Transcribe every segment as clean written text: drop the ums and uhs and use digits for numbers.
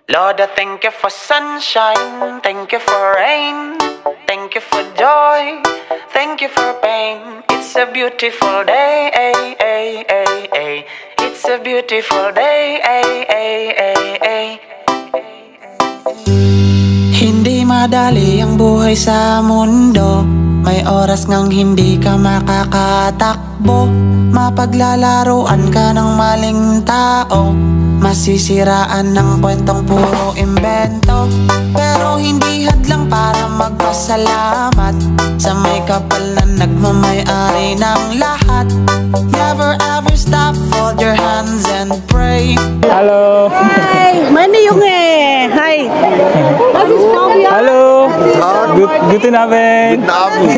Lord, I thank you for sunshine, thank you for rain, thank you for joy, thank you for pain. It's a beautiful day, it's a beautiful day, Hindi madali ang buhay sa mundo, may oras ngang hindi ka makakatakbo. Mapaglalaruan ka ng maling tao, masisiraan ng kwentong puro imbento. Pero hindi hadlang para magpasalamat sa may kapal na nagmamay-ari ng lahat. Never ever stop, fold your hands and pray. Hallo. Hi, meine Junge. Hi. Das ist Fabio. Hallo. Guten Abend. Guten Abend.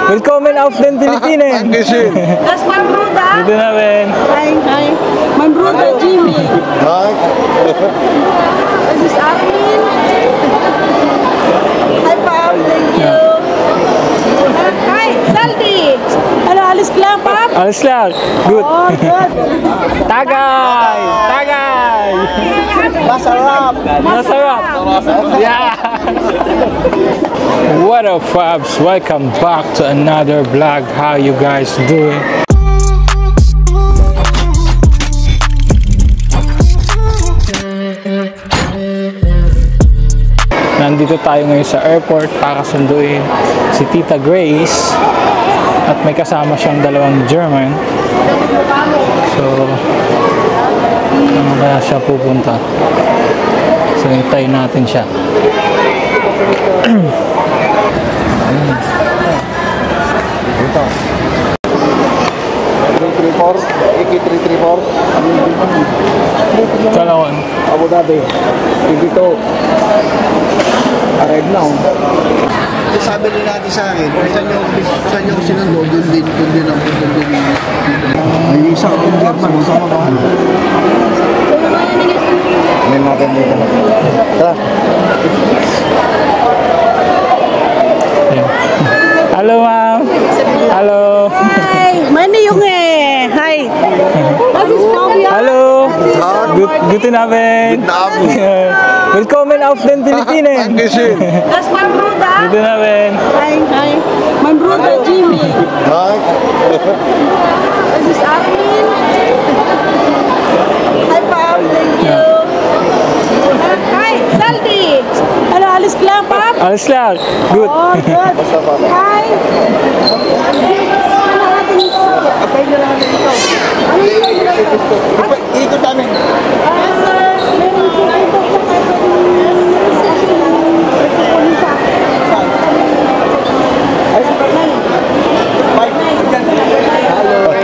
Willkommen auf den Philippinen. Dankeschön. Das ist mein Bruder. Guten Abend. Hi, hi. Mein Bruder Jimmy. Hi. Das ist Armin. Hi, Pap. Thank you. Hi, Saldi. Hallo, alles klar, Pap? Alles klar. Gut. Oh, good. Tagay. Tagay. Masarap. Masarap. Yeah. What up, Fabs? Welcome back to another vlog. How you guys doing? Nandito tayo ngayon sa airport para sunduin si Tita Grace at may kasama siyang dalawang German. So, ano kaya siya pupunta? So, hintayin natin siya. Ito. 334, Iki 334. Kalawan. Abu Dhabi. Dito. Arrive now. Sabi rin natin sa akin, saan yung sinundo, doon din ang doon din. May isang German, sama ka. May natin dito. Tara. Hello, ma'am. Hello. Hi, meine Junge. Hi. Das ist Fabio. Hallo. Guten Abend. Guten Abend. Willkommen auf den Philippinen. Dankeschön. Das ist mein Bruder. Guten Abend. Hi, hi. Mein Bruder Jimmy. Hi. Das ist Armin. Hi, Pap. Thank you. Hi, Saldi. Hallo, alles klar, Pap? Alles klar. Gut. Oh, good. Hi. Ikot namin.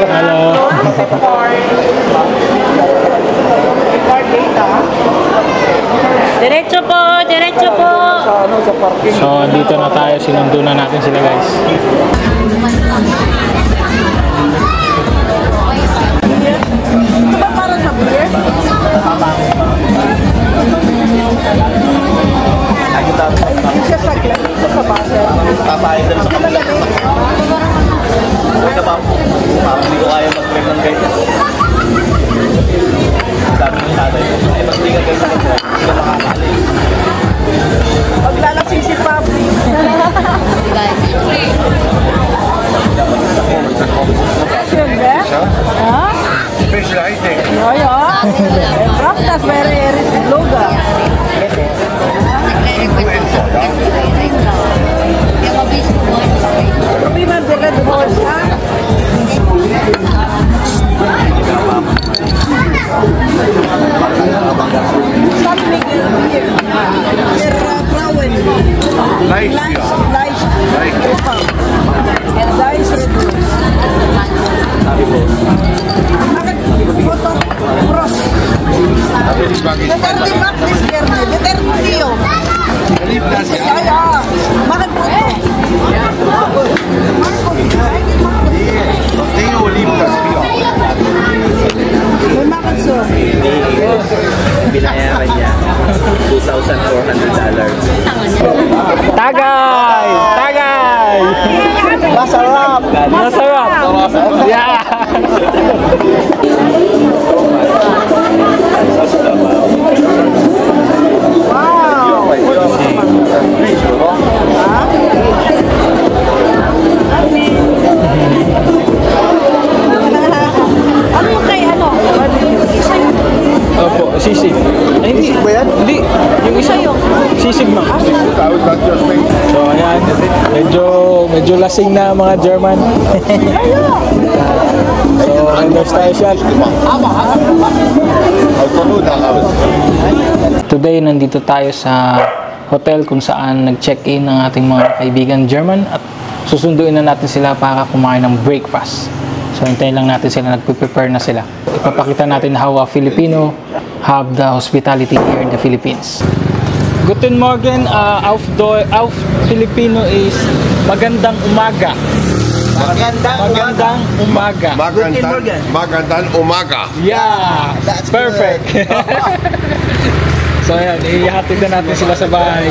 Hello. Diretso po, diretso po. So, dito na tayo. Sinundo na natin sila, guys. Ito ba para sa beer? Isa sa glass, isa sa bottle. Papain din sa kanila. Ano ba? Parang hindi ko kaya mag-trip ng ganyan. Sabi ng tatay ko, ay mas hindi ka ganyan sa kanila. Hindi ka makakali. Maglalasing si Papi. Siyempre? Ha? Special item. Ja, ja. Prachtig, wäre er ist Loga. Probier mal die Red Horse, ha? San Miguel Bier. Der Frauen. Leicht, ja. Leicht. En daar is Red Horse. Foto. Pros. Duterte Mac this year. Duterte Tio. Ja, ja. Mag het foto. Theo Olimpas, May makot so. Binayaran niya $2,400. Tagay! Tagay! Masarap. Masarap! Yeah! ba yan? Hindi, yung isa sisig ma'am. So ayan, medyo lasing na mga German. So understyle shot. Today nandito tayo sa hotel kung saan nag-check-in ang ating mga kaibigan German at susunduin na natin sila para kumain ng breakfast. So hintayin lang natin sila, nagpe-prepare na sila. Ipapakita natin how a Filipino have the hospitality here in the Philippines. Guten Morgen, auf Filipino is magandang umaga. Magandang umaga. Magandang umaga. Yeah, that's perfect. So ayan, ihatid na natin sila sa bahay.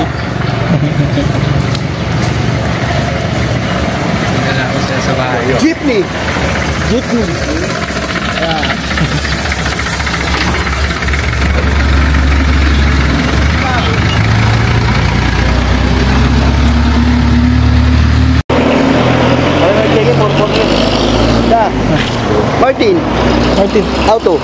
Sa bahay. Jeepney. Yeah. Martin, auto.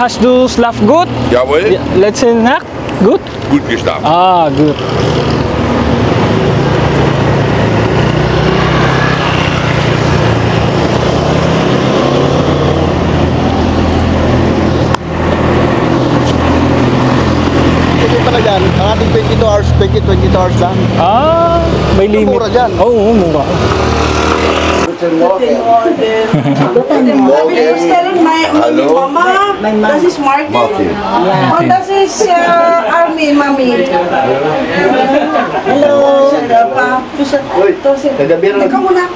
Hast du Schlaf gut? Jawohl, Letzte Nacht? Gut? gut geschlafen. Ah, gut. Hindi pala dyan. Ang ating 22 hours lang. Ah, may limit. Mura dyan. Oo, mura. Guten Morgen. I was telling my Hallo? mama, das ist Martin. Und das ist Armin, Mami. Hello. Kagabi rin. Ikaw muna.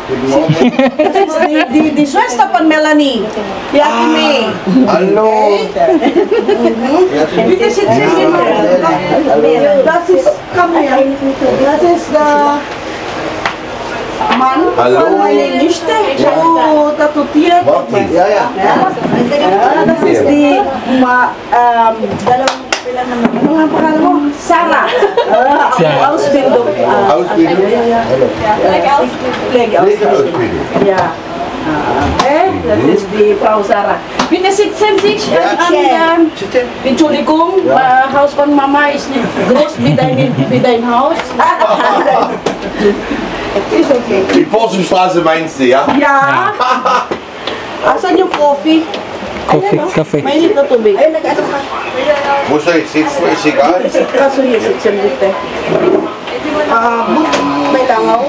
Das ist die Schwester von Melanie. Die Ate May. Hallo. Bitte sitzen Sie mal. Das ist, komm her. Das ist der Mann von meiner Nichte. So tatuiert. Ja, ja. Das ist die dalawang pilang naman. Ano nga ang pangalan mo? Sarah. Ausbildung. Ausbildung? Ausbildung. Ja. Okay, das ist die Frau Sarah. Bitte sitzen Sie an Entschuldigung, Haus von Mama ist nicht groß wie dein Haus. Ist okay. Die Forschungsstraße meinst du, ja? Ja. Asan yung coffee? Kafe. Mainit na tubig. Ay, nag-ano ka? Wo soll ich sitzen? Ist egal. Kaso hier sitzen bitte. May langaw.